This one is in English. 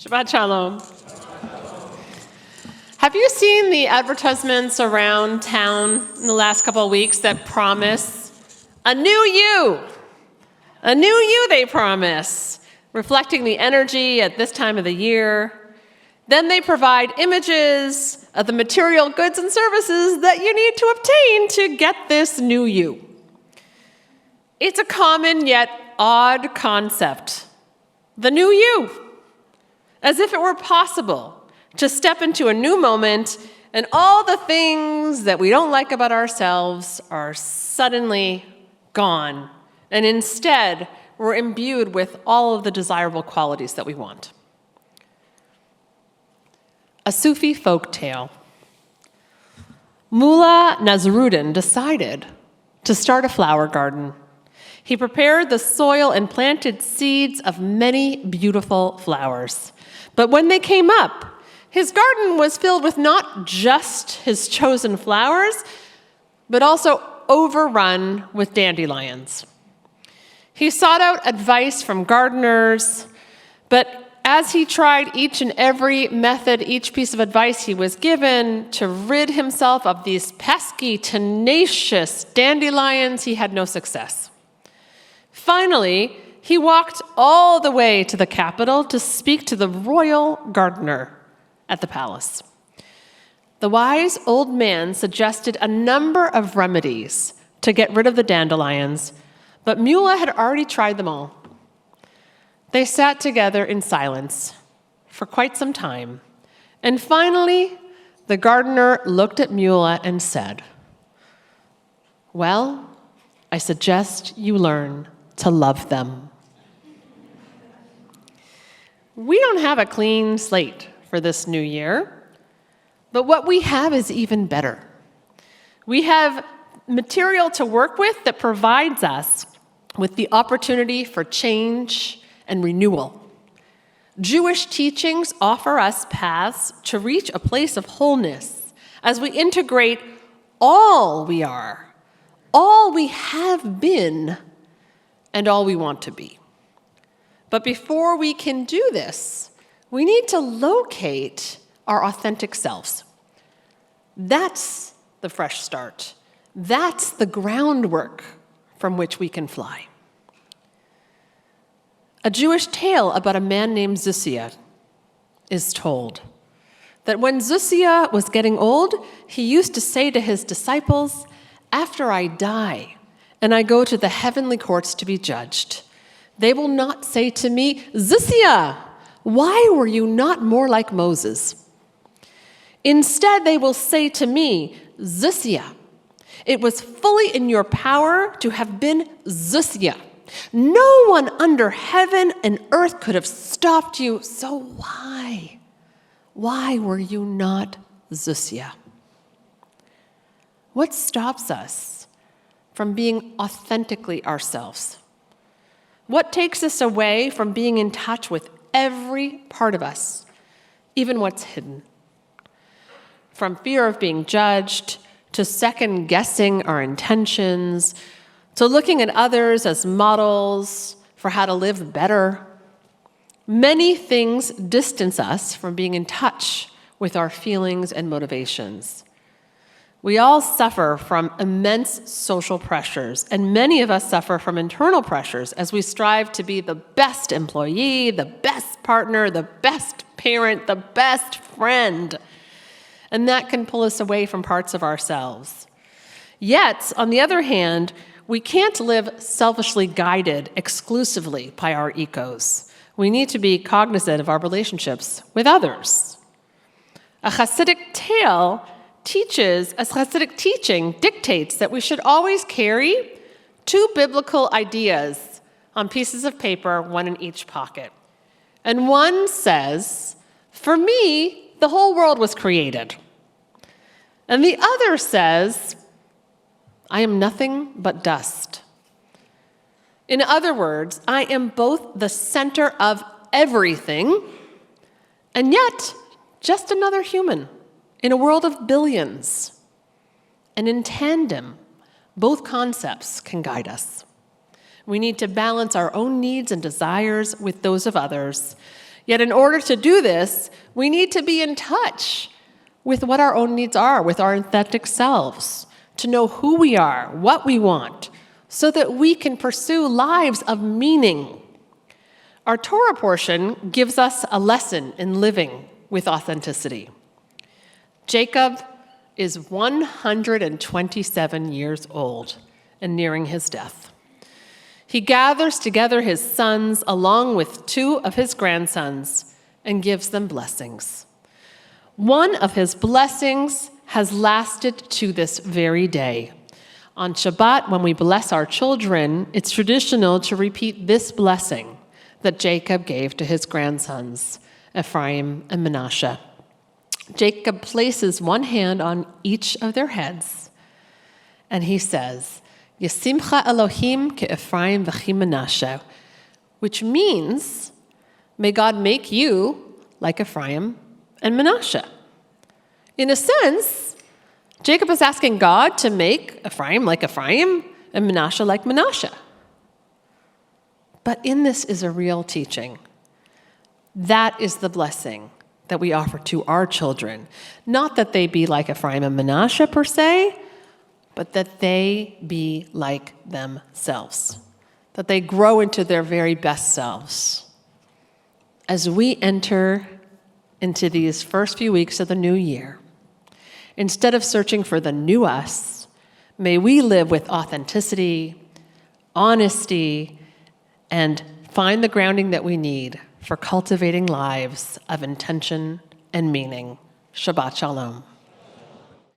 Shabbat shalom. Have you seen the advertisements around town in the last couple of weeks that promise a new you? A new you, they promise, reflecting the energy at this time of the year. Then they provide images of the material goods and services that you need to obtain to get this new you. It's a common yet odd concept. The new you. As if it were possible to step into a new moment and all the things that we don't like about ourselves are suddenly gone. And instead, we're imbued with all of the desirable qualities that we want. A Sufi folk tale. Mullah Nasruddin decided to start a flower garden. He prepared the soil and planted seeds of many beautiful flowers. But when they came up, his garden was filled with not just his chosen flowers, but also overrun with dandelions. He sought out advice from gardeners, but as he tried each and every method, each piece of advice he was given to rid himself of these pesky, tenacious dandelions, he had no success. Finally, he walked all the way to the capital to speak to the royal gardener at the palace. The wise old man suggested a number of remedies to get rid of the dandelions, but Mullah had already tried them all. They sat together in silence for quite some time, and finally, the gardener looked at Mullah and said, "Well, I suggest you learn to love them." We don't have a clean slate for this new year, but what we have is even better. We have material to work with that provides us with the opportunity for change and renewal. Jewish teachings offer us paths to reach a place of wholeness as we integrate all we are, all we have been, and all we want to be. But before we can do this, we need to locate our authentic selves. That's the fresh start. That's the groundwork from which we can fly. A Jewish tale about a man named Zusia is told that when Zusia was getting old, he used to say to his disciples, "After I die and I go to the heavenly courts to be judged, they will not say to me, 'Zusia, why were you not more like Moses?' Instead, they will say to me, 'Zusia, it was fully in your power to have been Zusia. No one under heaven and earth could have stopped you, so why? Why were you not Zusia?'" What stops us from being authentically ourselves? What takes us away from being in touch with every part of us, even what's hidden? From fear of being judged, to second-guessing our intentions, to looking at others as models for how to live better. Many things distance us from being in touch with our feelings and motivations. We all suffer from immense social pressures, and many of us suffer from internal pressures as we strive to be the best employee, the best partner, the best parent, the best friend. And that can pull us away from parts of ourselves. Yet, on the other hand, we can't live selfishly guided exclusively by our egos. We need to be cognizant of our relationships with others. A Hasidic teaching dictates that we should always carry two biblical ideas on pieces of paper, one in each pocket. And one says, "For me, the whole world was created." And the other says, "I am nothing but dust." In other words, I am both the center of everything and yet just another human in a world of billions. And in tandem, both concepts can guide us. We need to balance our own needs and desires with those of others, Yet in order to do this, we need to be in touch with what our own needs are, with our authentic selves, to know who we are, what we want, so that we can pursue lives of meaning. Our Torah portion gives us a lesson in living with authenticity. Jacob is 127 years old and nearing his death. He gathers together his sons along with 2 of his grandsons and gives them blessings. One of his blessings has lasted to this very day. On Shabbat, when we bless our children, it's traditional to repeat this blessing that Jacob gave to his grandsons, Ephraim and Menashe. Jacob places one hand on each of their heads, and he says, Yesimcha Elohim ke Ephraim v'chi Menashe, which means, may God make you like Ephraim and Menashe. In a sense, Jacob is asking God to make Ephraim like Ephraim and Menashe like Menashe. But in this is a real teaching. That is the blessing that we offer to our children. Not that they be like Ephraim and Menashe per se, but that they be like themselves. That they grow into their very best selves. As we enter into these first few weeks of the new year, instead of searching for the new us, may we live with authenticity, honesty, and find the grounding that we need for cultivating lives of intention and meaning. Shabbat Shalom.